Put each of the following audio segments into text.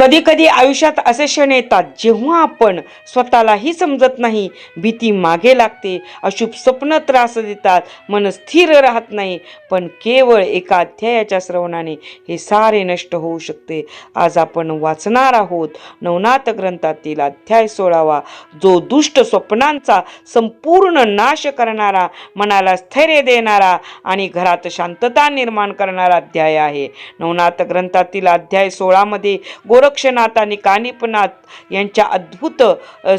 कधी कधी आयुष्यात असे क्षण येतात जेव्हा आपण स्वतःलाही समजत नाही, भीती मागे लागते, अशुभ स्वप्न त्रास देतात, मन स्थिर राहत नाही. पण केवळ एका अध्यायाच्या श्रवणाने हे सारे नष्ट होऊ शकते. आज आपण वाचणार आहोत नवनाथ ग्रंथातील अध्याय 16, जो दुष्ट स्वप्नांचा संपूर्ण नाश करणारा, मनाला स्थैर्य देणारा आणि घरात शांतता निर्माण करणारा अध्याय आहे. नवनाथ ग्रंथातील अध्याय 16 मध्ये गोरक्षनाथ आणि कानिपनाथ यांच्या अद्भुत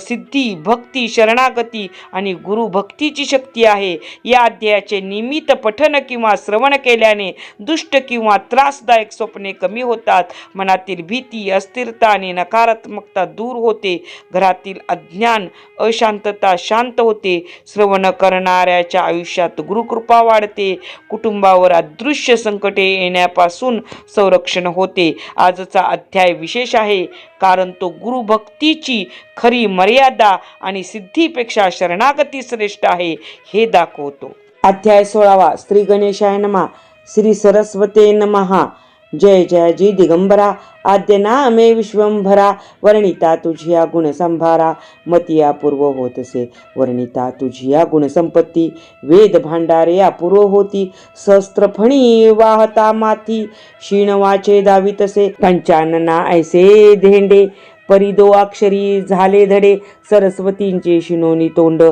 सिद्धी, भक्ती, शरणागती आणि गुरुभक्तीची शक्ती आहे. या अध्यायाचे नियमित पठन किंवा श्रवण केल्याने दुष्ट किंवा त्रासदायक स्वप्ने कमी होतात, मनातील भीती, अस्थिरता आणि नकारात्मकता दूर होते, घरातील अज्ञान, अशांतता शांत होते, श्रवण करणाऱ्याच्या आयुष्यात गुरुकृपा वाढते, कुटुंबावर अदृश्य संकटे येण्यापासून संरक्षण होते. आजचा अध्याय विशेष आहे कारण तो गुरुभक्तीची खरी मर्यादा आणि सिद्धीपेक्षा शरणागती श्रेष्ठ आहे हे दाखवतो. अध्याय 16. श्री गणेशाय नमः. श्री सरस्वते नमः. जय जय जी दिगंबरा, आद्य नामे विश्वंभरा, वर्णिता तुझिया गुणसंभारा, मतिया पूर्व होतसे, वर्णिता तुझिया गुणसंपत्ती, वेद भांडारे अपूर्व होती, सहस्त्रफणी वाहता माथी, क्षीणवाचे दावितसे, पंचानना ऐसे धेंडे, परिदो अक्षरी झाले धडे, सरस्वतींचे शिनोनी तोंड,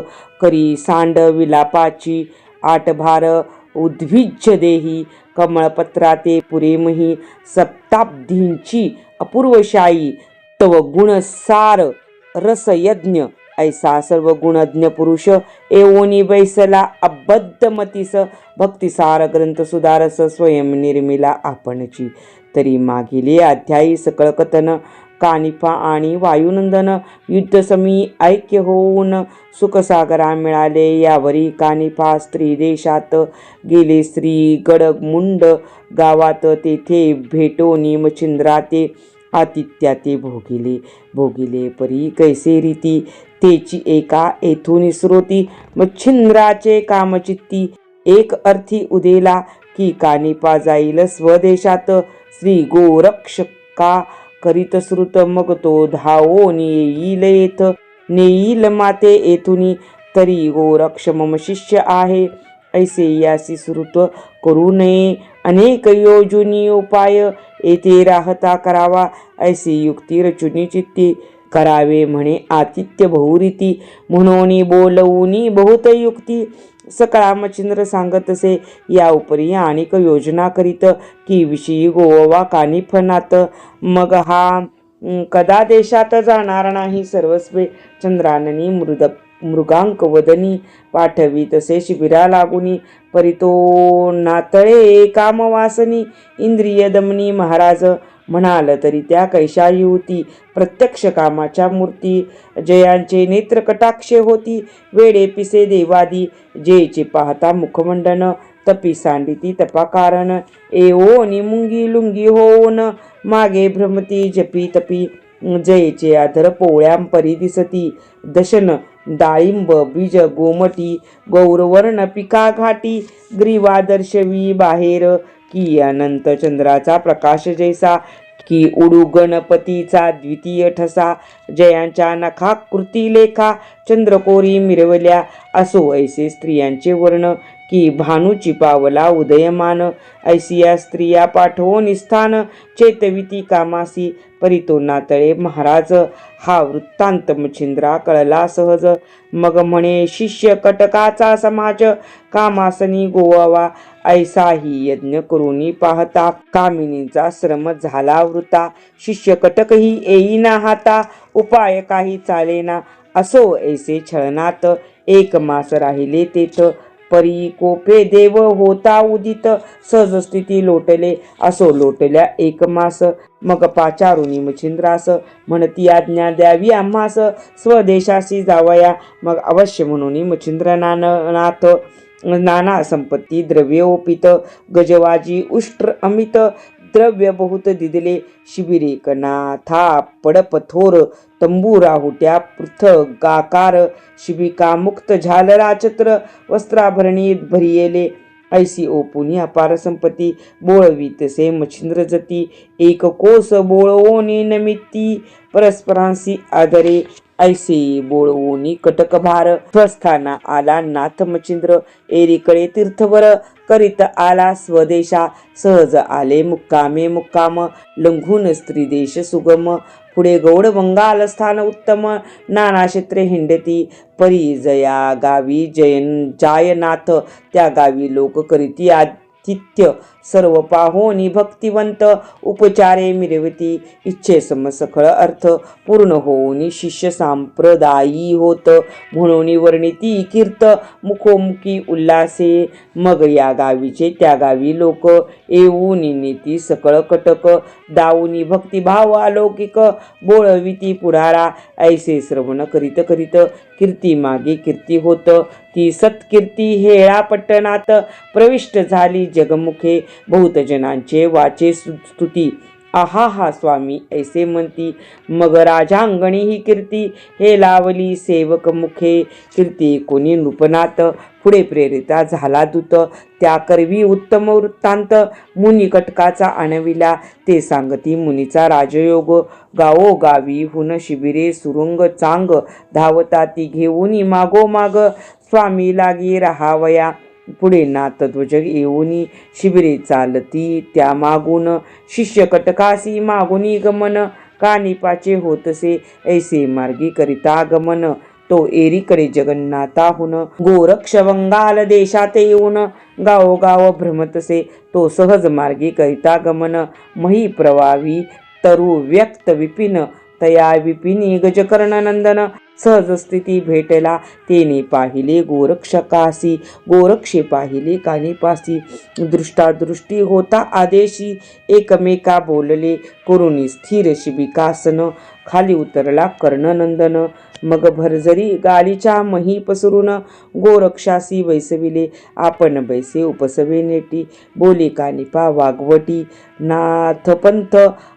करी सांड विलापाची, आटभार उद्भिज्ज देही, कमळपत्राते पुरेमही, सप्ताब्दींची अपूर्वशाई, तव गुणसार रसयज्ञ, ऐसा सर्व गुणज्ञ पुरुष, एवोनी बैसला अबद्धमतीस, भक्तिसार ग्रंथ सुधारस, स्वयं निर्मिला आपणची. तरी मागिले अध्यायी सकळ कथन, कानिफा आणि वायुनंदन, युद्धसमी ऐक्य होऊन सुखसागरा मिळाले. यावरी कानिफा स्त्री देशात गेले, श्री गडमुंड गावात, तेथे भेटोनी मच्छिंद्राते, आतिथ्या ते भोगिले परी कैसे रीती, तेची एका येथून स्रोती, मच्छिंद्राचे कामचित्ती, एक अर्थी उदेला की कानिफा जाईल स्वदेशात, श्री गोरक्षका करीत श्रुत, मग तो धावोनी येईल येथ, नेईल माते येथुनी, तरी गोरक्ष मम शिष्य आहे, ऐसे यासी श्रुत करू नये, अनेक योजुनी उपाय, येथे राहता करावा, ऐसी युक्ती रचुनी चित्ती, करावे म्हणे आतिथ्य बहुरीती, म्हणून बोलवूनी बहुत युक्ती, सकळा मच्छिंद्र सांगतसे, या उपरी अनेक योजना करीत, की विषयी गोवा कानिफनाथ, मग हा कदा देशात जाणार नाही, सर्वस्वे चंद्राननी मृगांक वदनी, पाठवी तसे शिबिरा लागुनी, परितो नातळे कामवासनी, इंद्रिय दमनी महाराज, म्हणाल तरी त्या कैशा युवती, प्रत्यक्ष कामाच्या मूर्ती, जयांचे नेत्र कटाक्षे होती, वेडे पिसे देवादी, जेचे पाहता मुखमंडन, तपी सांडिती तपाकारण, एवोनी मुंगी लुंगी होऊन, मागे भ्रमती जपी तपी, जयचे आधर पोळ्यां परी दिसती, दशन डाळिंब बीज गोमटी, गौरवर्ण पिका घाटी, ग्रीवा दर्शवी बाहेर, की अनंत चंद्राचा प्रकाश जैसा, की उडू गणपतीचा द्वितीय ठसा, जयांच्या नखा कृती लेखा, चंद्रकोरी मिरवल्या, असो ऐसे स्त्रियांचे वर्ण, की भानुची पावला उदयमान, ऐसिया स्त्रिया पाठवो निस्थान, चेतविती कामासी, परितो नातळे महाराज, हा वृत्तांत मच्छिंद्रा कळला सहज, मग म्हणे शिष्य कटकाचा समाज, कामासनी गोवावा, ऐसाही यज्ञ करूनी पाहता, कामिनीचा श्रम झाला वृता, शिष्य कटकही येईना हाता, उपाय काही चालेना, असो ऐसे छळनात, एक मास राहिले तेथ, परी कोपे देव होता उदित, सहज स्थिती लोटले, असो लोटल्या एक मास, मग पाचारुनी मच्छिंद्रास, म्हणती आज्ञा द्यावी आम्हास, स्वदेशासी जावया, मग अवश्य म्हणून मच्छिंद्रनाथ, नाना संपत्ती द्रव्य ओपित, गजवाजी उष्ट्र अमित, द्रव्य बहुत दिदले, शिबिरे कनाथा पडप थोर, तंबू राहुट्या पृथगाकार, शिबिका मुक्त झालरा छत्र, वस्त्राभरणी भरियेले, ऐसी ओपुनी अपार संपत्ती बोळवीतसे मच्छिंद्र जती एक कोस बोळवोनी नमिती परस्परांसी आदरे ऐसे बोळवोनी कटक भार स्वस्थाना आला नाथ मच्छिंद्र एरीकडे तीर्थवर करीत आला स्वदेशा सहज आले मुक्कामे मुक्काम लंघून स्त्रीदेश सुगम पुढे गौड बंगाल स्थान उत्तम नाना क्षेत्रे हिंडती परी जया गावी जायनाथ त्या गावी लोक करीती आतिथ्य सर्व पाहोनी भक्तिवंत उपचारे मिरवती इच्छे समसखळ अर्थ पूर्ण होऊनी शिष्य सांप्रदायी होत म्हणून वर्णिती कीर्त मुखोमुखी उल्हासे मग या गावीचे त्या गावी लोक येऊन नेती सकळ कटक दाऊनी भक्तिभाव अलौकिक बोळविती पुढारा ऐसे श्रवण करीत करीत कीर्ती मागे कीर्ती होत ती सत्कीर्ती हेळा पट्टणात प्रविष्ट झाली जगमुखे बहुत जनांचे वाचे स्तुती आहा हा स्वामी ऐसे म्हणती मग राजांगणी ही कीर्ती हे लावली सेवक मुखे कीर्ती कोणी नृपनाथ पुढे प्रेरिता झाला दूत त्या करवी उत्तम वृत्तांत मुनी कटकाचा आणविला ते सांगती मुनीचा राजयोग गावोगावी हुन शिबिरे सुरुंग चांग धावता ती घेऊनी मागोमाग स्वामी लागी राहावया पुढे नाथध्वज येऊनी शिबिरे चालती त्या मागून शिष्य कटकासी मागुनी गमन कानिपाचे होतसे ऐसे मार्गी करिता गमन तो एरीकडे जगन्नाथाहून गोरक्ष बंगाल देशात येऊन गावोगाव भ्रमतसे तो सहज मार्गी करिता गमन मही प्रवावी तरु व्यक्त विपिन तया विपिनी गजकर्ण नंदन सहज स्थिती भेटला तेने पाहिले गोरक्षकासी गोरक्षे पाहिले कानिपासी दृष्टादृष्टी होता आदेशी एकमेका बोलले करुणी स्थिर शिबिकासन खाली उतरला कर्णनंदन मग भरजरी गालीच्या मही पसरून गोरक्षासी बैसविले आपण बैसे उपसवे नेटी बोले कानिपा वागवटी नाथपंथ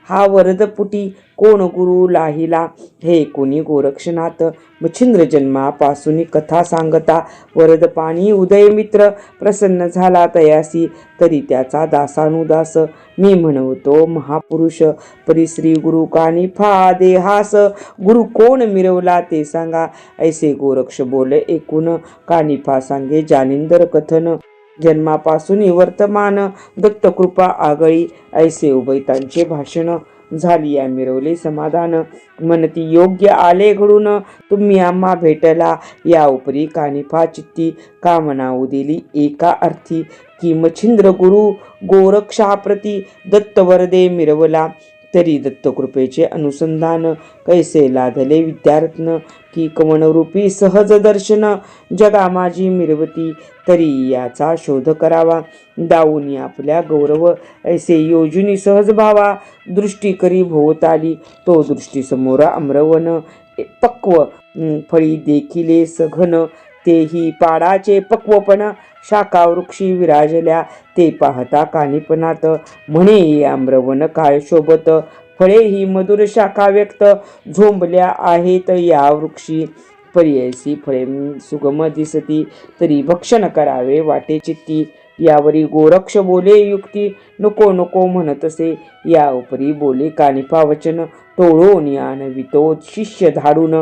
हा वरदपुटी कोण गुरु लाहिला हे कोणी गोरक्षनाथ मच्छिंद्र जन्मापासून कथा सांगता वरद पाणी उदय मित्र प्रसन्न झाला तयासी तरी त्याचा दासानुदास मी म्हणवतो महापुरुष परिश्री गुरु कानिफा देहास गुरु कोण मिरवला ते सांगा ऐसे गोरक्ष बोले एकूण कानिफा सांगे जानिंदर कथन जन्मापासून वर्तमान दत्तकृपा आगळी ऐसे उभयतांचे भाषण झाली या मिरवले समाधान म्हणती योग्य आले घडून तुम्ही आम्हा भेटला या उपरी कानिफा चित्ती कामना उदिली एका अर्थी की मच्छिंद्र गुरु गोरक्षाप्रती दत्तवरदे मिरवला तरी दत्तकृपेचे अनुसंधान कैसे लाधले विद्यारत्न की कवनरूपी सहज दर्शन जगा माझी मिरवती तरी याचा शोध करावा दाऊनी आपल्या गौरव ऐसे योजुनी सहज भावा दृष्टी करी भोवताली तो दृष्टी समोर अम्रवन पक्व फळी देखिले सघन तेही पाडाचे पक्वपण शाखा वृक्षी विराजल्या ते पाहता कानिपनात म्हणे आम्रवन काय शोभत फळे ही मधुर शाखा व्यक्त झोंबल्या आहेत या वृक्षी पर्यायसी फळे सुगम दिसती तरी भक्षण करावे वाटे चित्ती यावरी गोरक्ष बोले युक्ती नको नको म्हणतसे या उपरी बोले कानिफा वचन तोडून आणवितो शिष्य धाडून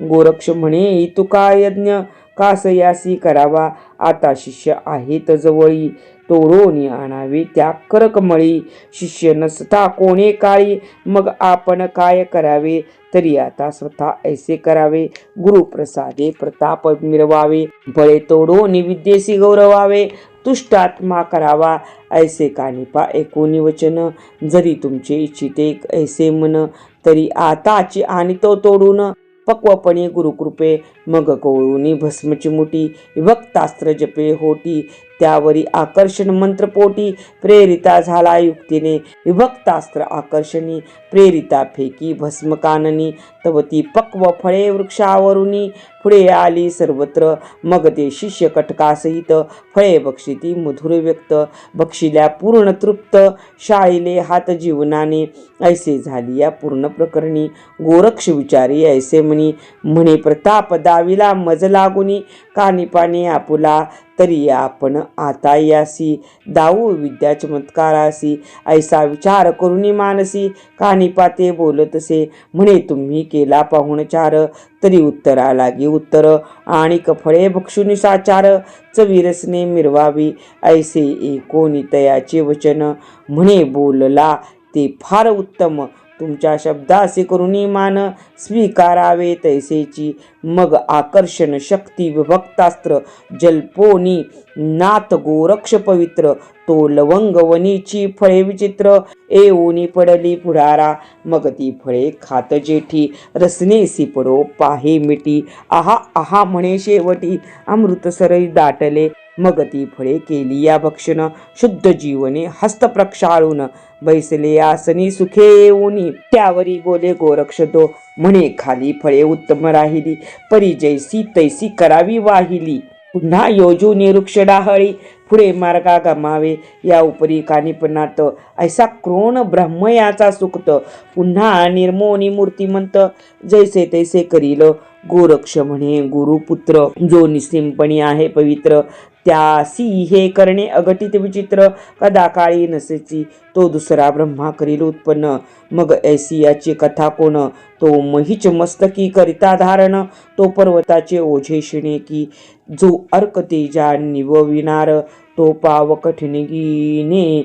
गोरक्ष म्हणे तुका यज्ञ कासयासी करावा आता शिष्य आहेत जवळी तोडून आणावे त्या करकमळी शिष्य नसता कोणे काळी मग आपण काय करावे तरी आता स्वतः ऐसे करावे गुरुप्रसादे प्रताप मिरवावे बळे तोडून विद्येसी गौरवावे तुष्टात्मा करावा ऐसे कानिपा एकोणी वचन जरी तुमचे इच्छिते ऐसे मन तरी आताची आणि तो तोडून पक्वपणे गुरुकृपे मग कोळूनी भस्मची मुठी विभक्तास्त्र जपे होती त्यावरी आकर्षण मंत्रपोटी प्रेरिता झाला युक्तीने विभक्तास्त्र आकर्षणी प्रेरिता फेकी भस्म काननी तव ती पक्व फळे वृक्षावरुनी पुढे आली सर्वत्र मग ते शिष्य कटकासहित फळे बक्षिती मधुर व्यक्त बक्षिल्या पूर्ण तृप्त शाळीले हात जीवनाने ऐसे झाली या पूर्ण प्रकरणी गोरक्ष विचारी ऐसे म्हणे प्रताप दाविला मज लागुनी कानिपाने आपुला तरी आपण आता यासी दाऊ विद्या चमत्कारासी ऐसा विचार करुणी मानसी कानिपाते बोलतसे म्हणे तुम्ही केला पाहुणचार तरी उत्तरा लागी उत्तर आणि कफळे भक्षुनी साचार चविरसने मिरवावी ऐसे एकोणी तयाचे वचन म्हणे बोलला ते फार उत्तम तुमच्या शब्दासे करुणी मान स्वीकारावे तैसेची मग आकर्षण शक्ती विभक्तास्त्र जल्पोनी नाथ गोरक्ष पवित्र तो लवंग वनीची फळे विचित्र एवनी पडली पुढारा मग ती फळे खात जेठी रसनेसी पडो पाहे मिठी आहा आहा म्हणे शेवटी अमृत सरई दाटले मग ती फळे केली या भक्षण शुद्ध जीवने हस्त प्रक्षाळून बैसले आसनी सुखे येऊनी त्यावरी बोले गोरक्ष तो म्हणे खाली फळे उत्तम राहिली परी जैसी तैसी करावी वाहिली पुन्हा योजू निरुक्ष डाहळी पुढे मार्गा गमावे या उपरी कानिपनात ऐसा क्रोण ब्रह्म याचा सुक्त पुन्हा निर्मोनी मूर्तिमंत जैसे तैसे करील गोरक्ष म्हणे गुरुपुत्र जो निसिंपणी आहे पवित्र त्यासी हे करणे अघटित विचित्र कदा काळी नसेची तो दुसरा ब्रह्मा करील उत्पन्न मग ऐसी याची कथा कोण तो महिच मस्तकी करिता धारण तो पर्वताचे ओझे शिणे की जो अर्क तेजा निवविनार तो पाव कठिणगीने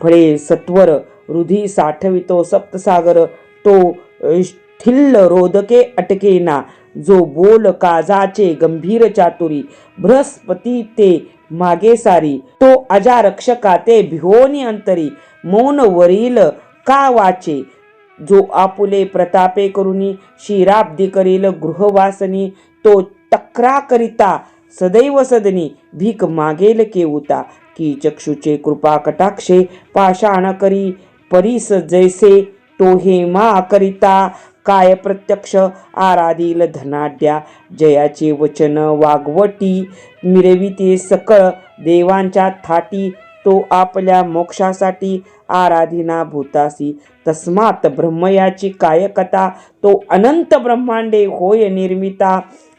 फळे सत्वर रुधी साठवितो सप्तसागर तो ठिल्ल रोदके अटकेना जो बोल काजाचे गंभीर चातुरी बृहस्पती ते मागे सारी तो अजा रक्षका ते भिहोनी अंतरी मौन वरील का वाचे जो आपुले प्रतापे करुनी शिराब्दी करील गृहवासनी तो तक्रा करिता सदैव सदनी भीक मागेल केऊता की चक्षुचे कृपा कटाक्षे पाषाण करी परीस जैसे तो हेमा करिता काय प्रत्यक्ष आराधील धनाढ्या जयाचे वचन वागवटी मिरविते सकळ देवांच्या थाटी तो आपल्या मोक्षासाठी आराधिना भूतासी तस्मात ब्रह्मयाची काय कथा तो अनंत ब्रह्मांडे होय निर्मिता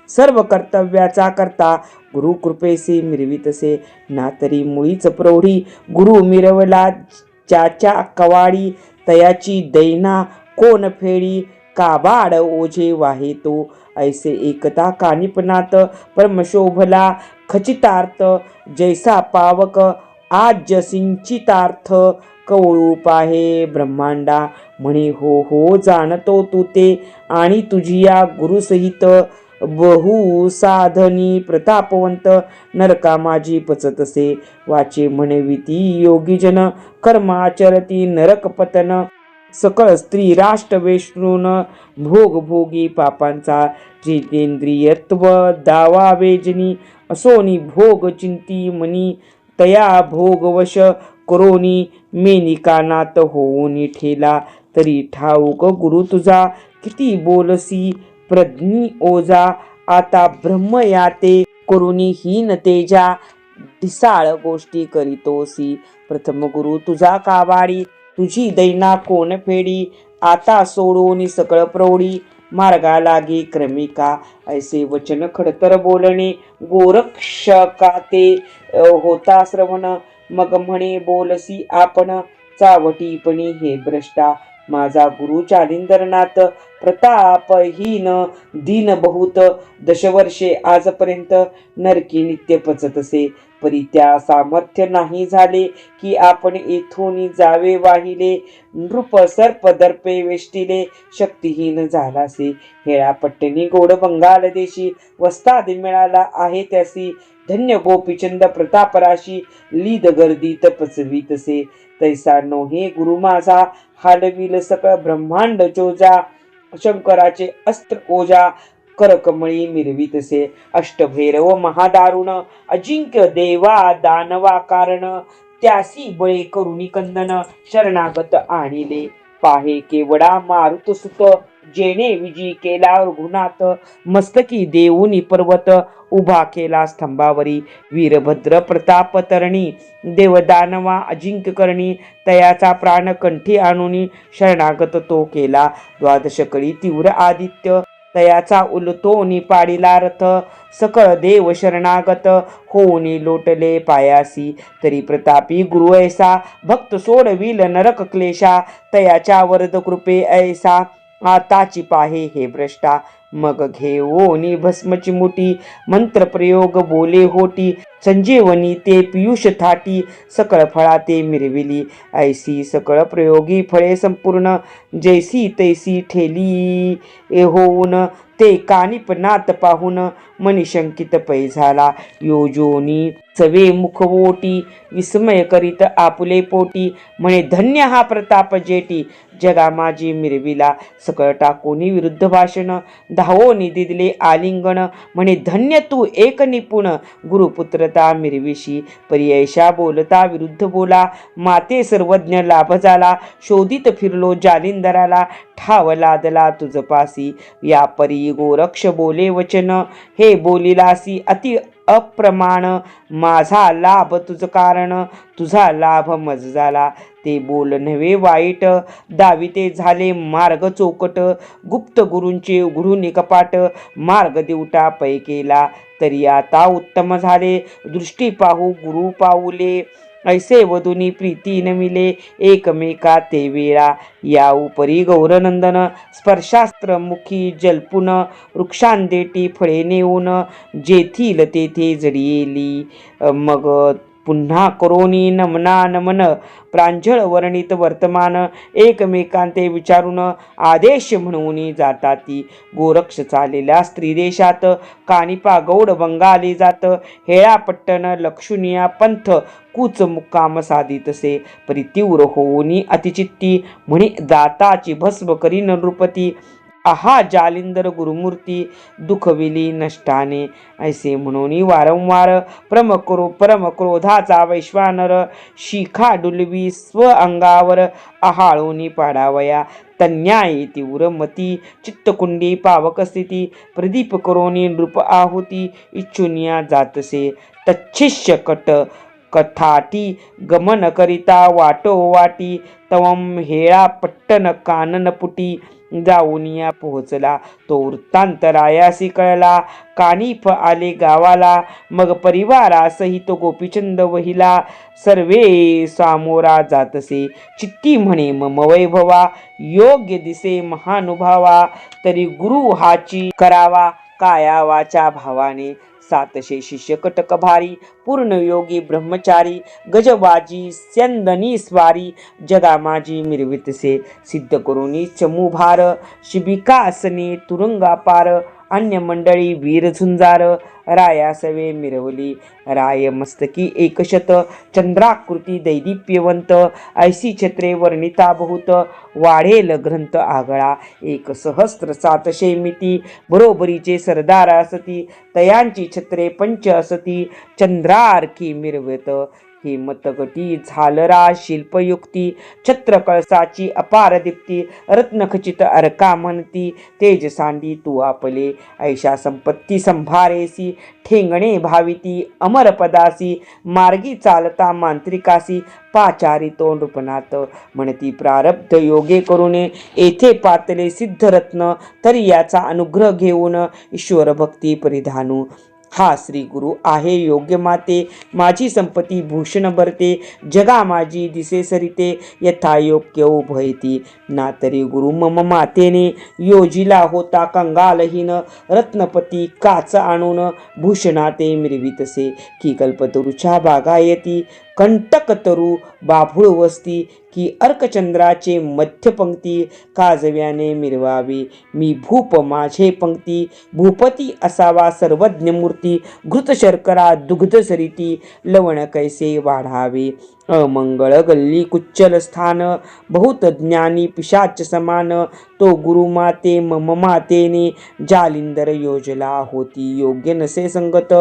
सर्व कर्तव्याचा करता गुरु कृपेसे मिरवितसे ना तरी मुळीच प्रौढी गुरु मिरवला ज्याच्या कवाडी तयाची दैना कोण फेडी काबाड ओझे वाहे तो ऐसे एकता कानिपनात परमशोभला खचितार्थ जैसा पावक आज सिंचितार्थ कवळू पाहे ब्रह्मांडा म्हणे हो हो जाणतो तू ते आणि तुझी या गुरुसहित बहु साधनी प्रतापवंत नरका माझी पचतसे वाचे म्हणविती योगीजन कर्माचरती नरक पतन सकळ स्त्री राष्ट्र वेष्णून भोग भोगी पापांचा जितेंद्रियत्व दावा वेजनी असोनी भोग चिंती मनी तया भोगवश करोनी मेनिकानात होऊनी ठेला तरी ठाऊक गुरु तुझा किती बोलसी प्रज्ञी ओजा आता ब्रह्म याते करुणी हीन तेजा ढिसाळ गोष्टी करीतोसी प्रथम गुरु तुझा कावाडी तुझी दैना कोण फेडी आता सोडून सकळ प्रौढी मार्गा लागी क्रमिका ऐसे वचन खडतर बोलणे गोरक्षका ते होता श्रवण मग म्हणे बोलसी आपण चावटीपणी हे भ्रष्टा माझा गुरु चालिंदरनाथ प्रतापहीन दीन बहुत दशवर्षे आजपर्यंत नरकी नित्य पचतसे परी त्या सामर्थ्य नाही झाले की आपण येथून जावे वाहिले नृप सर्प दर्पे वेष्टिले शक्तिहीन झालासे हेळा पट्टणी गोड बंगाल देशी वस्ताद मिळाला आहे त्यासी धन्य गोपीचंद प्रतापराशी लीद गर्दीत पचवीतसे तैसा नोहे गुरु माझा हालविल सकळ ब्रह्मांड चोजा शंकराचे अस्त्र ओजा करकमळी मिरवितसे अष्टभैरव महादारुण अजिंक्य देवा दानवा कारण त्यासी बळे करुणी कंदन शरणागत आणिले पाहे केवडा मारुत सुत जेणे विजी केला रघुनाथ मस्तकी देऊनी पर्वत उभा केला स्तंभावरी वीरभद्र प्रताप तरणी देवदानवा अजिंक्य करणी तयाचा प्राण कंठी आणूनी शरणागत तो केला द्वादश कळी तीव्र आदित्य तयाचा उलटोनी पाडिला रथ, सकळ देव शरणागत होऊनी लोटले पायासी. तरी प्रतापी गुरु ऐसा, भक्त सोडविल नरक क्लेशा. तयाच्या वरद कृपे ऐसा, आताची पाहे हे भ्रष्टा. मग घेऊनी भस्मची मुठी, मंत्र प्रयोग बोले होटी. संजीवनी ते पियुष थाटी, सकळ फळा ते मिरविली. ऐसी सकळ प्रयोगी फळे संपूर्ण, जैसी तैसी ठेली होऊन. ते कानिपनात पाहून, मनिशंकित पै झाला. योजोनी चवे मुखवोटी, विस्मय करीत आपुले पोटी. म्हणे धन्य हा प्रताप जेटी, जगा माझी मिरविला. सकळ टाकोनी विरुद्ध भाषण, धावोनी दिदले आलिंगन. म्हणे धन्य तू एक निपुण, गुरुपुत्रता मिरविशी. पर्ययशा बोलता विरुद्ध बोला, माते सर्वज्ञ लाभ झाला. शोधित फिरलो जालिंदराला, ठाव लादला तुझ पासी. या परी गोरक्ष बोले वचन, हे बोलिलासी अति अप्रमाण. माझा लाभ तुझ कारण, तुझा लाभ मज झाला. ते बोल नव्हे वाईट, दाविते झाले मार्ग चोकट. गुप्त गुरूंचे उघडून कपाट, मार्ग देवटा पै केला. तरी आता उत्तम झाले, दृष्टी पाहू गुरु पाऊले. ऐसे वधुनी प्रीती नमिले, एकमेका ते वेळा. या उपरी गौरनंदन, स्पर्शास्त्र मुखी जलपुन. वृक्षांदेटी फळे नेऊन, जेथील तेथे जडियेली. मग पुन्हा करोनी नमना नमन, प्रांजळ वर्णित वर्तमान. एकमेकांते विचारून, आदेश म्हणून जाताती. गोरक्ष चालेल्या स्त्रीदेशात, कानिपा गौड बंगाली जात. हेळापट्टण लक्षुनिया पंथ, कूच मुक्काम साधितसे. परितीव्र होऊनी अतिचित्ती, म्हणे दाताची भस्म करीन नृपती. आहा जालिंदर गुरुमूर्ती, दुखविली नष्टाने. ऐसे म्हणून वारंवार परमक्रोधाचा वैश्वानर. शिखा डुलवी स्व अंगावर, आहाळूनी पाडावया. तन्यायी तीव्र मती, चित्तकुंडी पावक स्थिती. प्रदीप करोनी नृप आहुती, इच्छुनिया जातसे. तच्छिष्य कथाटी गमन करिता वाटो वाटी. तवम हेळा पट्टन काननपुटी, जाऊनिया पोहोचला. तो वृत्तांत रायासी कळला, कानिफ आले गावाला. मग परिवारासहित गोपीचंद वहिला, सर्वे सामोरा जातसे. चित्ती म्हणे मम वैभवा, योग्य दिसे महानुभावा. तरी गुरु हाची करावा, काया वाचा भावाने. 700 शिष्य कटक भारी, पूर्ण योगी ब्रह्मचारी. गजबाजी स्यंदनी स्वारी, जगा माझी मिरवितसे. सिद्ध करुनी चमूभार, शिबिकासने तुरुंगा पार. अन्य मंडळी वीर झुंजार, रायासवे मिरवली. राय मस्तकी एकशत, चंद्राकृती दैदिप्यवंत. ऐसी छत्रे वर्णिता बहुत, वाढेल ग्रंथ आगळा. 1,000,700 मिती, बरोबरीचे सरदार असती. तयांची छत्रे 5 असती, चंद्रारखी मिरवत. हेमतगटी झालरा शिल्पयुक्ती, छत्र कळसाची अपार दीप्ती. रत्नखचित अर्का म्हणती, तेज सांडी तू आपले. ऐशा संपत्ती संभारेसी, ठेंगणे भाविती अमर पदासी. मार्गी चालता मांत्रिकासी, पाचारी तो नृपनाथ. म्हणती प्रारब्ध योगे करुणे, येथे पातले सिद्धरत्न. तरी याचा अनुग्रह घेऊन, ईश्वर भक्ती परिधानू. हा श्री गुरु आहे योग्य माते, माझी संपत्ती भूषण भरते. जगा माझी दिसे सरिते, यथा योग्य उभयती. ना तरी गुरु मम मातेने, योजिला होता कंगालहीन. रत्नपती काच आणून, भूषणाते मिरवितसे. की कल्पतरूच्या बागायती, कंटकतरू बाभूळ वस्ती. की अर्कचंद्राचे मध्यपंक्ती, काजव्याने मिरवावी. मी भूप माझे पंक्ती, भूपती असावा सर्वज्ञ मूर्ती. घृत शर्करा दुग्ध सरिती, लवण कैसे वाढावे. अमंगळ गल्ली कुच्चल स्थान, बहुत ज्ञानी पिशाच समान. तो गुरु माते मम मातेने, जालिंदर योजला होती. योग्य नसे संगत,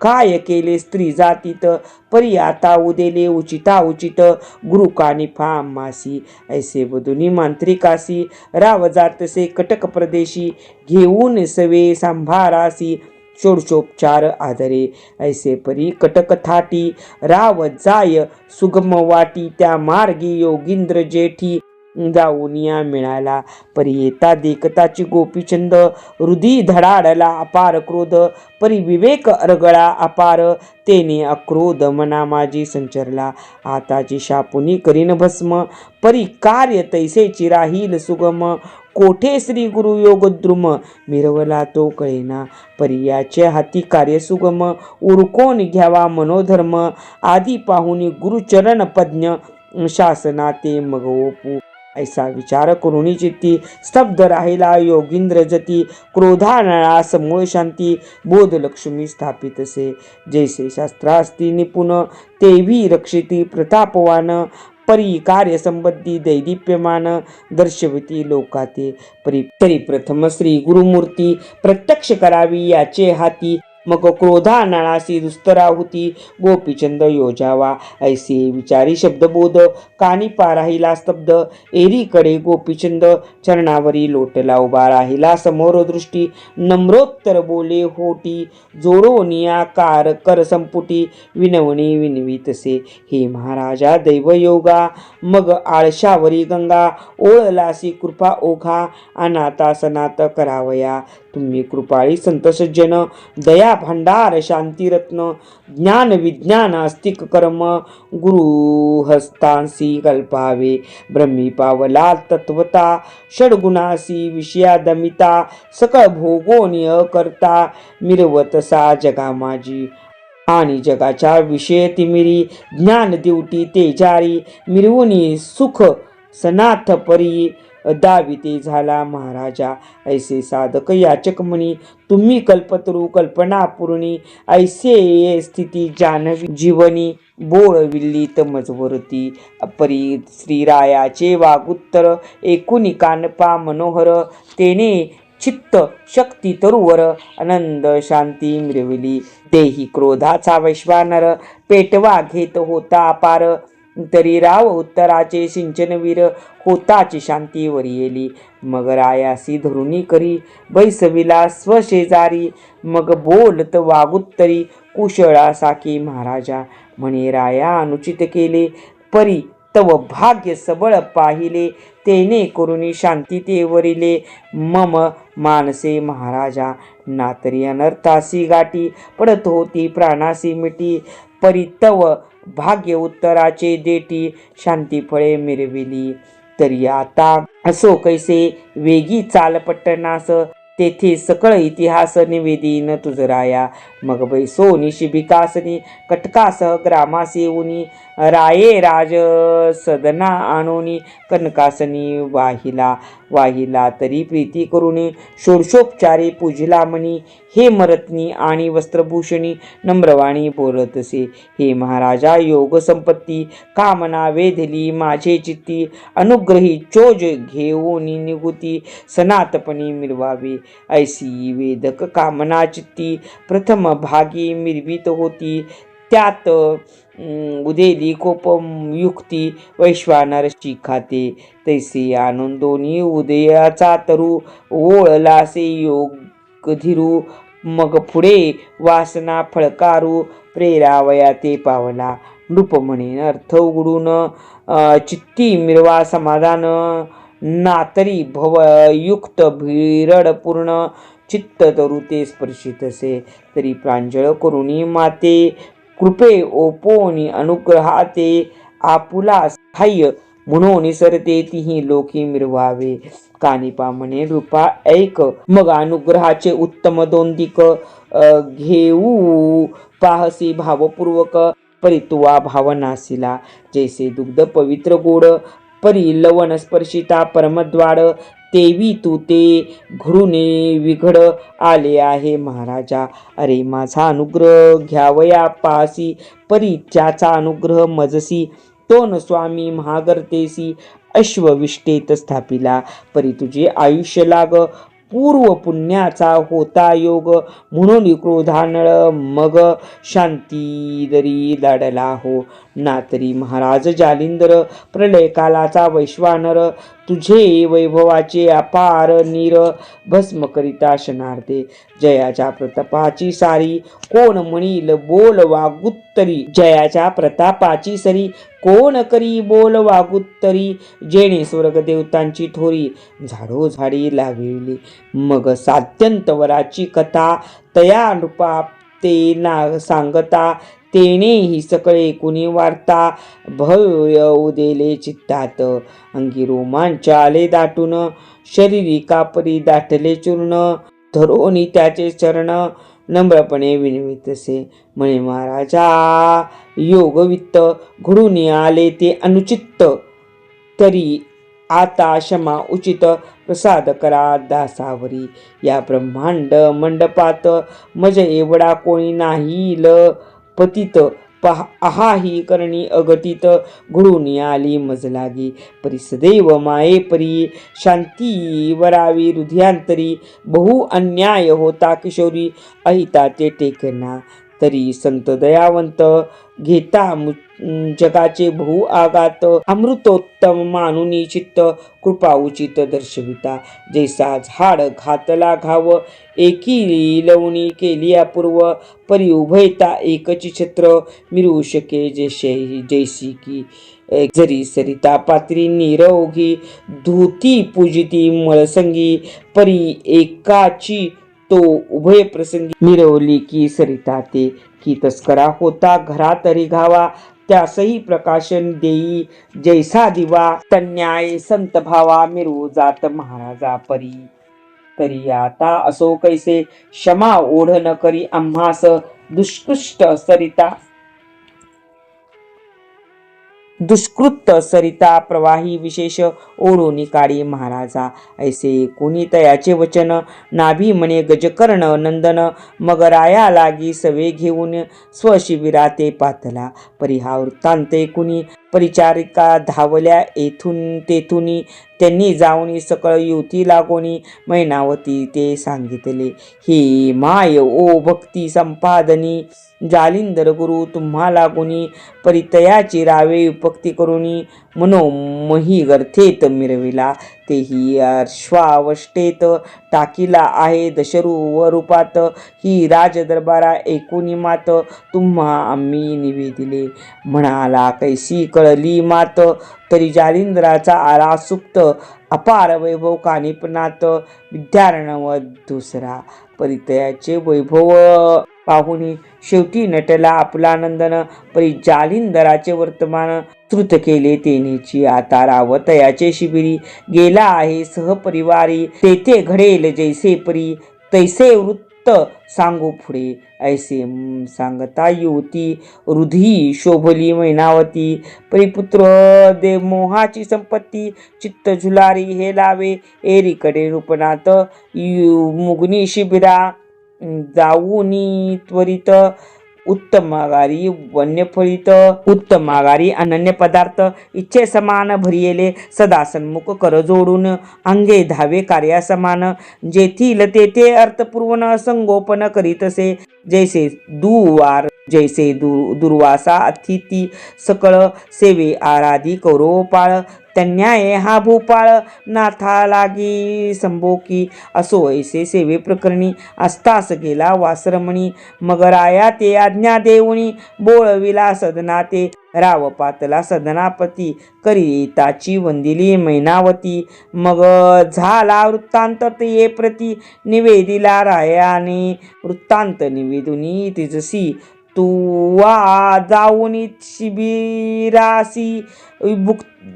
काय केले स्त्री जातीत. परी आता उदेले उचिता उचित, गुरु कानिफा आम्हासी. ऐसे वधुनी मांत्रिकासी, राव जातसे कटक प्रदेशी. घेऊन सवे सांभारासी, षोडशोपचार आदरे. ऐसे परी कटक थाटी, राव जाय सुगम वाटी. त्या मार्गी योगींद्र जेठी, जाऊनिया मिळाला. परी येता देखताची गोपीचंद हृदय धडाडला अपार क्रोध. परी विवेक अरगळा अपार, तेने अक्रोध मना माझी संचरला. आताची शापुनी करीन भस्म, परी कार्य तैसेची राहील सुगम. कोठे श्री गुरु योगद्रुम, मिरवला तो कळेना. परी याचे हाती कार्य सुगम, उरकोन घ्यावा मनोधर्म. आधी पाहुनी गुरुचरण पज्ञ, शासना ते मग ओपू. ऐसा विचार करुणी चित्ती, स्तब्ध राहिला योगींद्र जती. क्रोधानळास मूळ शांती, बोध लक्ष्मी स्थापितसे. जैसे शास्त्रास्ती निपुण, तेवी रक्षिती प्रतापवान. परी कार्यसंबंधी दैदिप्यमान, दर्शविती लोकाते. तरी प्रथम श्री गुरुमूर्ती, प्रत्यक्ष करावी याचे हाती. मग क्रोधानळासी दुस्तराहुती, गोपीचंद योजावा. ऐसे विचारी शब्दबोध, कानिपा राहिला स्तब्ध. एरीकडे गोपीचंद, चरणावरी लोटला उभा राहिला समोर दृष्टी. नम्रोत्तर बोले होटी, जोडोनिया कार कर संपुटी. विनवणी विनवीतसे, हे महाराजा दैवयोगा. मग आळशावरी गंगा, ओळलासी कृपा ओघा. अनाथा सनात करावया, तुम्ही कृपाळी संत सज्जन. दया भांडार शांतिरत्न, ज्ञान विज्ञान अस्तिक कर्म. गुरुहस्तांसी कल्पावे, ब्रह्मी पावला तत्वता. षडगुणासी विषयादमिता, सकळ भोगोनिय करता. मिरवतसा जगा माझी, आणि जगाच्या विषय तिमिरी. ज्ञान दिवटी तेजारी, मिरवुनी सुख सनाथ परी. दाविते झाला महाराजा, ऐसे साधक याचक म्हणी. तुम्ही कल्पतरू कल्पना पूर्णी, ऐसे स्थिती जानवी जीवनी. बोळविल्लीत मजवरती, परी श्रीरायाचे वागुत्तर. एकुणी कानपा मनोहर, तेने चित्त शक्ती तरुवर. आनंद शांती मिरविली, देही क्रोधाचा वैश्वानर. पेटवा घेत होता अपार, तरी राव उत्तराचे सिंचनवीर. होताची शांती वरियेली, मग रायासी धरुणी करी. बैसविला स्वशेजारी, मग बोलत वागुत्तरी. कुशळा साकी महाराजा, म्हणे राया अनुचित केले. परी तव भाग्य सबळ पाहिले, तेने करुणी शांती ते वरिले. मम मानसे महाराजा, नातरी अनर्थासी गाठी. पडत होती प्राणासी मिठी, परी तव भाग्य उत्तराचे देठी. शांती फळे मिरविली, तरी आता असो कैसे. वेगी चाल पट्टनास, तेथे सकळ इतिहास निवेदीन तुझराया. मग बैसोनी शिबिकासनी, कटकासह ग्रामासी उनी. राये राज सदना आणोनी, कनकासनी वाहिला. वाहिला तरी प्रीती करुणी, षोडशोपचारे पूजिला मनी. हे मरत्नी आणि वस्त्रभूषणी, नम्रवाणी बोलतसे. हे महाराजा योग संपत्ती, कामना वेधली माझे चित्ती. अनुग्रही चोज घेऊन निगुती, सनातपणी मिरवावे. ऐसी वेदक कामना चित्ती, प्रथम भागी मिरवीत होती. त्यात उदेली कोप युक्ती, वैश्वानर शिखाते. तैसे आनंदोनी उदयाचा तरु, ओळलासे योग धीरू. मग पुढे वासना फळकारू, प्रेरावया ते पावला. नृप म्हणे अर्थ उघडून, चित्ती मिरवा समाधान. नातरी भवयुक्त भीरड पूर्ण, चित्त तरू ते स्पर्शितसे. तरी प्रांजळ करुणी माते, कृपे ओपोनी अनुग्रहाते. आपुला सहाय्य म्हणून सरते, तिही लोकी मिरवावे. कानिपा म्हणे नृपा ऐक, मग अनुग्रहाचे उत्तम दोन दिक. घेऊ पाहसी भावपूर्वक, परी तुवा भावनासिला. जैसे दुग्ध पवित्र गोड, परी लवण स्पर्शिता परमद्वाड. तेवी तू ते घृणे विघड आले आहे महाराजा. अरे माझा अनुग्रह घ्यावया पासी, परी त्याचा अनुग्रह मजसी. तोन स्वामी महागर्तेसी, अश्वविष्टेत स्थापिला. परी तुझे आयुष्य लाग, पूर्व पुण्याचा होता योग, म्हणून क्रोधानळ मग शांती दरी लढला हो. ना तरी महाराज जालिंदर प्रलय कालाचा वैश्वानर, तुझे वैभवाचे अपार नीर भस्म करिता क्षणार्धे. जयाच्या प्रतापाची सारी कोण म्हणील बोल वागुत्तरी, जयाच्या प्रतापाची सरी कोण करी बोल वागुत्तरी. जेणे स्वर्ग देवतांची थोरी झाडोझाडी लाविली, मग सात्यंत वराची कथा तया नृपा ते ना सांगता. तेने ही सकळे कुणी वार्ता भव्य उदेले चित्तात, अंगी रोमांच आले दाटून, शरीरी कापरी दाटले चूर्ण. धरोनी त्याचे चरण नम्रपणे विनवितसे, म्हणे महाराजा योगवित्त घडून आले ते अनुचित. तरी आता क्षमा उचित प्रसाद करा दासावरी. या ब्रह्मांड मंडपात मज एवढा कोणी नाहील पतित. आहाही करणी अगतित घडून आली मज लागी. परी सदैव माये परी शांती वरावी हृदयांतरी. बहु अन्याय होता किशोरी अहिता ते टेकना. तरी संत दयावंत घेता जगाचे बहु आघात. अमृतोत्तम मानुनी चित्त कृपा उचित दर्शविता. जैसा झाड घातला घाव एकी लवणी केली अपूर्व. परी उभयता एकची छत्र मिळू शके जैसी की. जरी सरिता पात्री निरवघी धुती पूजिती मळसंगी. परी एकाची तो उभय प्रसंगी मिरवली की सरिता ते. की तस्करा होता घरा तरी घावा, त्यासही प्रकाशन देई जैसा दिवा. तन्याय संत भावा मिरवू जात महाराजा परी. तरी आता असो कैसे क्षमा ओढ न करी आम्हास दुष्कृष्ट सरिता. दुष्कृत सरिता प्रवाही विशेष ओढोनी काढी महाराजा. ऐसे कोणी तयाचे वचन नाभी म्हणे गजकर्ण नंदन. मग राया लागी सवे घेऊन स्वशिबिरा ते पातला. परी हा वृत्तांत कुणी परिचारिका धावल्या येथून तेथुनी. त्यांनी जाऊन सकळ युती लागोनी मैनावती ते सांगितले. हे माय ओ भक्ती संपादनी, जालिंदर गुरु तुम्हा लागोनी. परितयाची रावे उपक्ती करुनी, मनोमही गर्थेत मिरविला. तेही अश्वावष्टेत टाकीला आहे दशरू रूपात. ही राजदरबारा ऐकुनी मात तुम्हा आम्ही निवेदिले. म्हणाला कैसी कळली मात, तरी जालिंदराचा आला सुप्त. अपार वैभव कानिपनात विद्यार्णव दुसरा. परितयाचे वैभव पाहुनी शेवटी नटला आपला नंदन. परी जालिंदराचे वर्तमान श्रुत केले तेनेची. आता रावतयाचे शिबिरी गेला आहे सहपरिवारी. तेथे घडेल जैसे परी तैसे वृत्त सांगू पुढे. ऐसे सांगता युवती हृदयी शोभली मैनावती. परिपुत्र देव मोहाची संपत्ती, चित्त झुलारी हे लावे. एरीकडे रूपनाथ मुगनी शिबिरा, जाऊनी त्वरित उत्तमागारी वन्यफळित. उत्तमागारी अनन्य पदार्थ इच्छे समान भरियेले. सदा सन्मुख कर जोडून अंगे धावे कार्यासमान. जेथील तेथे अर्थपूर्वन संगोपन करीतसे. जैसे दुर्वासा अतिथी सकळ सेवे आराधी कौरवपाळ. तन्याये हा भूपाळ नाथा लागी संभोकी. असो ऐसे सेवे प्रकरणी अस्तास गेला वासरमणी. मग राया ते आज्ञा देऊनी बोळविला सदना ते. राव पातला सदनापती करिताची वंदिली मैनावती. मग झाला वृत्तांत ते प्रती निवेदिला रायाने. वृत्तांत निवेदुनी तिजसी तुवा जाऊनी शिबिरासी.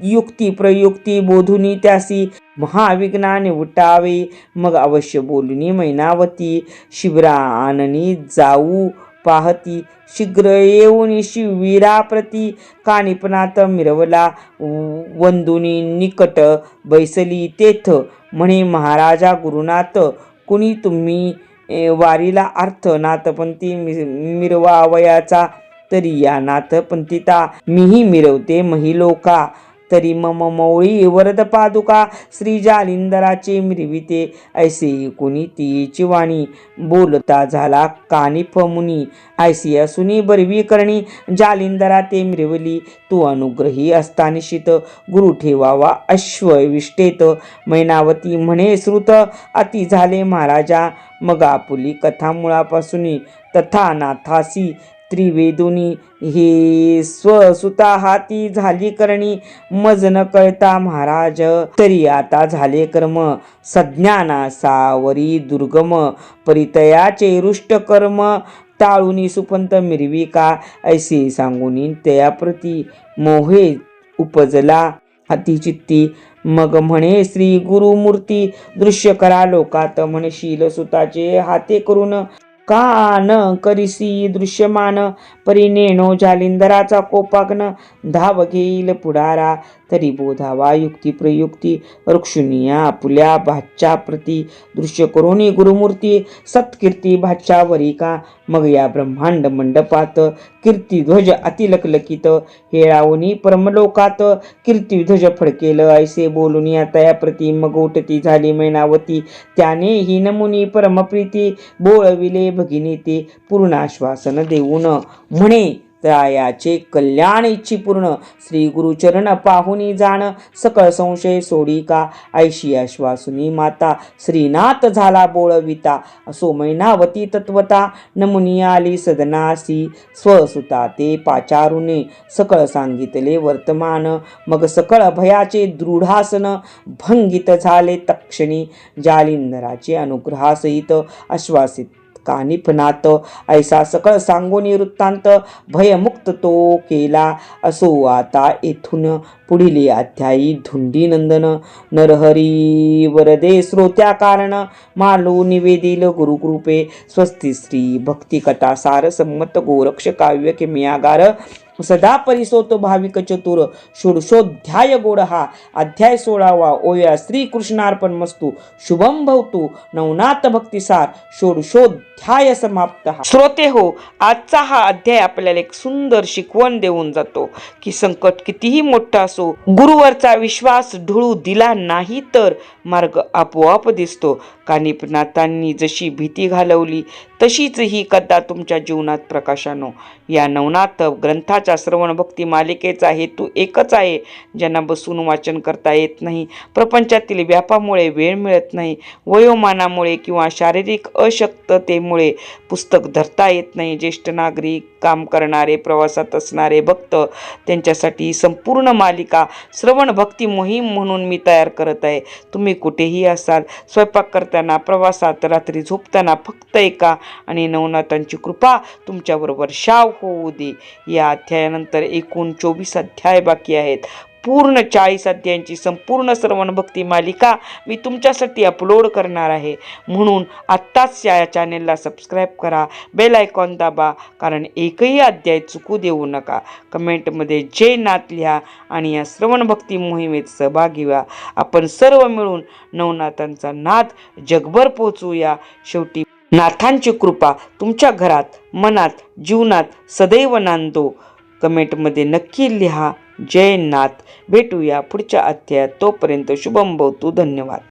युक्ती प्रयुक्ती बोधुनी त्यासी महाविघ्ना निवटावे. मग अवश्य बोलुनी मैनावती शिबिरा आणनी जाऊ पाहती. शीघ्र येऊन शिबिराप्रती कानिपनात मिरवला वंदुनी निकट बैसली तेथ. म्हणे महाराजा गुरुनाथ कुणी तुम्ही वारीला अर्थ नाथपंथी मिरवावयाचा. तरी या नाथपंथिता मीही मिरवते महिलोका. तरी मम मौळी वरद पादुका श्री जालिंदराचे मिरविते ऐसे कुणी तीची वाणी बोलता झाला कानिफ मुनी ऐसी असुनी बरवी करणी जालिंदरा ते मिरवली तू अनुग्रही असता निशित गुरु ठेवावा अश्वविष्टेत मैनावती म्हणे श्रुत अति झाले महाराजा मग आपुली कथा मुळापासून तथा नाथासी त्रिवेदुनी हे स्वसुता हाती झाली करणी मज न कळता महाराज तरी आता झाले कर्म सज्ञाना सावरी दुर्गम परितयाचे रुष्ट कर्म टाळूनी सुपंत मिरविका ऐसे सांगूनी तयाप्रती मोहे उपजला अतिचित्ती मग म्हणे श्री गुरुमूर्ती दृश्य करा लोकात म्हणशील सुताचे हाते करून कान करिसी दृश्यमान परिनेणो जालिंदराचा कोपाग्न धाव घेईल पुढारा तरी बोधावा युक्ती प्रयुक्ती रक्षुनिया आपुल्या भाच्या प्रती दृश्य करोनी गुरुमूर्ती सत्कीर्ती भाच्या वरिका मग या ब्रह्मांड मंडपात कीर्तिध्वज अतिलकलकित हेळावनी परमलोकात कीर्तिध्वज फडकेल ऐसे बोलून आता प्रती मग उठती झाली मैनावती त्याने ही नमुनी परमप्रीती बोळविले भगिनी ते पूर्ण आश्वासन देऊन म्हणे त्यायाचे कल्याण इच्छी पूर्ण श्री गुरुचरण पाहुनी जाण सकळ संशय सोडी का ऐशी आश्वासुनी माता श्रीनाथ झाला बोळविता असो मैनावती तत्वता नमुनी आली सदनासी स्वसुता ते पाचारुने सकळ सांगितले वर्तमान मग सकळ भयाचे दृढासन भंगित झाले तक्षणी जालिंदराचे अनुग्रहासहित आश्वासित कानिफनाथ ऐसा सकळ सांगोनी वृत्तांत भयमुक्त तो केला असो आता येथून पुढील अध्यायी धुंडी नंदन नरहरी वरदे श्रोत्या कारण मालो निवेदिल गुरुकृपे स्वस्ती श्री भक्ती कथा सार संमत गोरक्ष काव्य किमयागार सदा परिसोतो भाविक चतुर षोडशोध्याय गोड हा अध्याय 16वा ओया श्री कृष्णार्पण मस्तु शुभम भवतु नवनाथ भक्तिसार षोडशोध्याय समाप्त. श्रोते हो, आजचा हा अध्याय आपल्याला एक सुंदर शिकवण देऊन जातो की संकट कितीही मोठा असो गुरुवरचा विश्वास ढळू दिला नाही तर मार्ग आपोआप दिसतो. कानिफनाथांनी जशी भीती घालवली तशीच ही कथा तुमच्या जीवनात प्रकाशानो. या नवनाथ ग्रंथाच्या श्रवण भक्ती मालिकेचा हेतू एकच आहे. ज्यांना बसून वाचन करता येत नाही, प्रपंचातील व्यापामुळे वेळ मिळत नाही, वयोमानामुळे किंवा शारीरिक अशक्ततेमुळे पुस्तक धरता येत नाही, ज्येष्ठ नागरिक, काम करणारे, प्रवासात असणारे भक्त त्यांच्यासाठी संपूर्ण मालिका श्रवण भक्ती मोहीम म्हणून मी तयार करत आहे. तुम्ही कुठेही असाल, स्वयंपाक करताना, प्रवासात, रात्री झोपताना फक्त ऐका आणि नवनाथांची कृपा तुमच्याबरोबर शाव होऊ दे. या अध्यायानंतर एकूण 24 अध्याय बाकी आहेत. पूर्ण 40 अध्यायांची संपूर्ण श्रवण भक्ती मालिका मी तुमच्यासाठी अपलोड करणार आहे. म्हणून आत्ताच या चॅनेलला सबस्क्राईब करा, बेल आयकॉन दाबा, कारण एकही अध्याय चुकू देऊ नका. कमेंटमध्ये जय नाथ लिहा आणि या श्रवण भक्ती मोहिमेत सहभागी व्हा. आपण सर्व मिळून नवनाथांचा नाद जगभर पोचवूया. शेवटी नाथांची कृपा तुमच्या घरात, मनात, जीवनात सदैव नांदो. कमेंटमध्ये नक्की लिहा जय नाथ. भेटूया पुढच्या अध्यायात. तोपर्यंत शुभम भवतु. धन्यवाद.